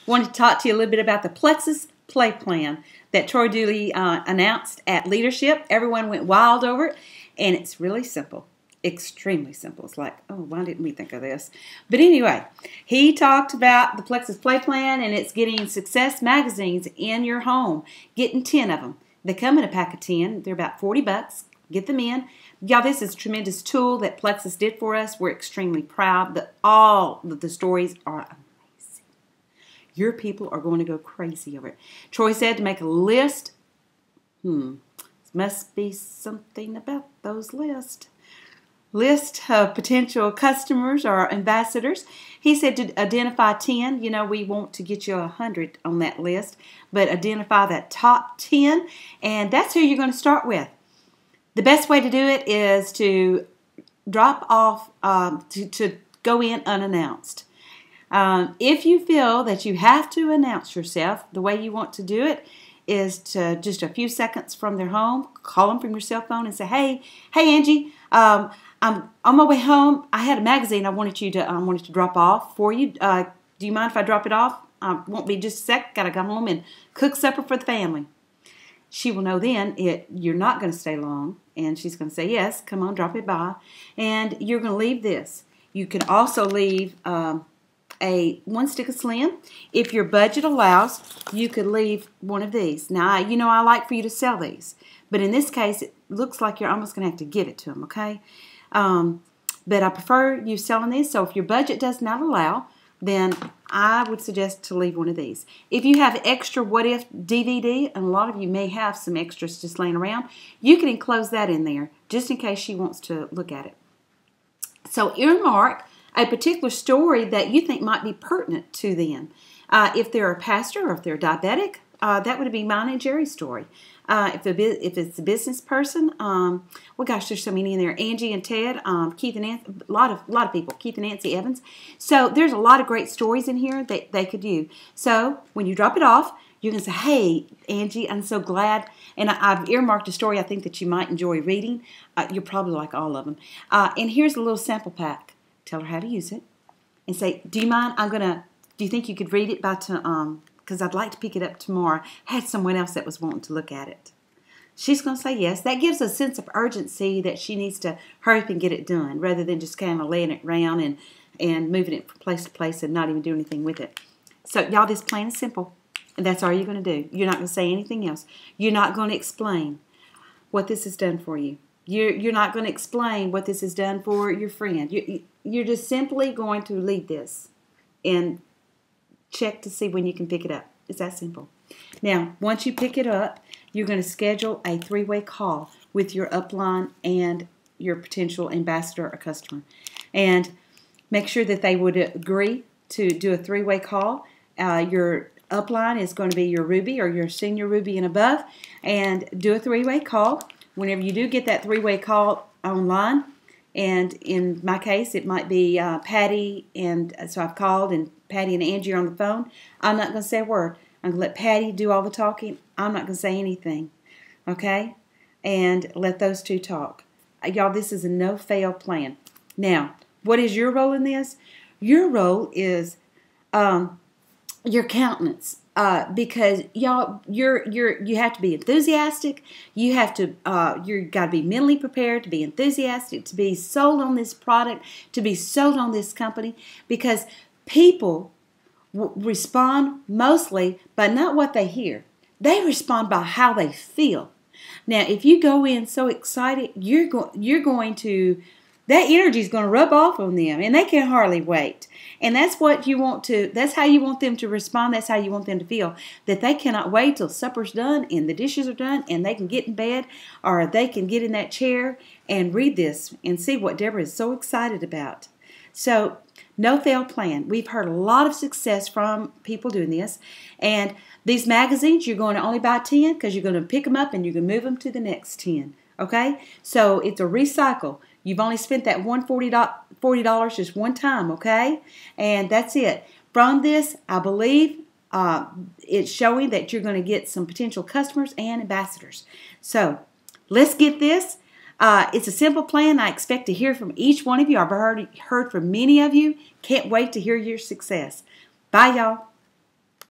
Wanted to talk to you a little bit about the Plexus Play Plan that Troy Dooley announced at Leadership. Everyone went wild over it, and it's really simple, extremely simple. It's like, oh, why didn't we think of this? But anyway, he talked about the Plexus Play Plan, and it's getting Success magazines in your home, getting 10 of them. They come in a pack of 10. They're about $40. Get them in. Y'all, this is a tremendous tool that Plexus did for us. We're extremely proud that all of the stories are amazing. Your people are going to go crazy over it. Troy said to make a list. Must be something about those lists. List of potential customers or ambassadors. He said to identify 10. You know, we want to get you 100 on that list, but identify that top 10, and that's who you're going to start with. The best way to do it is to drop off, to go in unannounced. If you feel that you have to announce yourself, the way you want to do it is to just a few seconds from their home, call them from your cell phone and say, hey Angie, I'm on my way home. I had a magazine I wanted to drop off for you. Do you mind if I drop it off? Won't be just a sec. Got to go home and cook supper for the family. She will know then you're not going to stay long, and she's going to say, yes, come on, drop it by. And you're going to leave this. You can also leave one stick of Slim. If your budget allows, you could leave one of these. Now, I like for you to sell these, but in this case, it looks like you're almost going to have to give it to them, okay? But I prefer you selling these, so if your budget does not allow, then I would suggest to leave one of these. If you have extra What If DVD, and a lot of you may have some extras just laying around, you can enclose that in there just in case she wants to look at it. So earmark a particular story that you think might be pertinent to them. If they're a pastor or if they're diabetic, that would be mine and Jerry's story. If it's a business person, well, gosh, there's so many in there. Angie and Ted, Keith and Nancy, a lot of people. Keith and Nancy Evans. So there's a lot of great stories in here that they could do. So when you drop it off, you can say, hey, Angie, I'm so glad. And I've earmarked a story I think that you might enjoy reading. You'll probably like all of them. And here's a little sample pack. Tell her how to use it. And say, do you mind? Do you think you could read it because I'd like to pick it up tomorrow. I had someone else that was wanting to look at it. She's going to say yes. That gives a sense of urgency that she needs to hurry up and get it done rather than just kind of laying it around and moving it from place to place and not even doing anything with it. So, y'all, this plan is simple, and that's all you're going to do. You're not going to say anything else. You're not going to explain what this has done for you. You're not going to explain what this has done for your friend. You're just simply going to leave this and check to see when you can pick it up. It's that simple. Now, once you pick it up, you're going to schedule a 3-way call with your upline and your potential ambassador or customer. And make sure that they would agree to do a 3-way call. Your upline is going to be your Ruby or your senior Ruby and above. And do a 3-way call. Whenever you do get that 3-way call online, and in my case, it might be Patty, and so I've called, and Patty and Angie are on the phone. I'm not going to say a word. I'm going to let Patty do all the talking. I'm not going to say anything, okay? And let those two talk. Y'all, this is a no-fail plan. Now, what is your role in this? Your role is your countenance. Because y'all, you have to be enthusiastic. You have to, you've got to be mentally prepared to be enthusiastic, to be sold on this product, to be sold on this company. Because people respond mostly by not what they hear. They respond by how they feel. Now, if you go in so excited, you're going to. That energy is going to rub off on them, and they can hardly wait. And that's what you want to, that's how you want them to respond. That's how you want them to feel, that they cannot wait till supper's done and the dishes are done and they can get in bed or they can get in that chair and read this and see what Deborah is so excited about. So, no-fail plan. We've heard a lot of success from people doing this. And these magazines, you're going to only buy 10 because you're going to pick them up and you're going to move them to the next 10. Okay? So, it's a recycle. You've only spent that $40 just one time, okay? And that's it. From this, I believe it's showing that you're going to get some potential customers and ambassadors. So, let's get this. It's a simple plan. I expect to hear from each one of you. I've already heard from many of you. Can't wait to hear your success. Bye, y'all.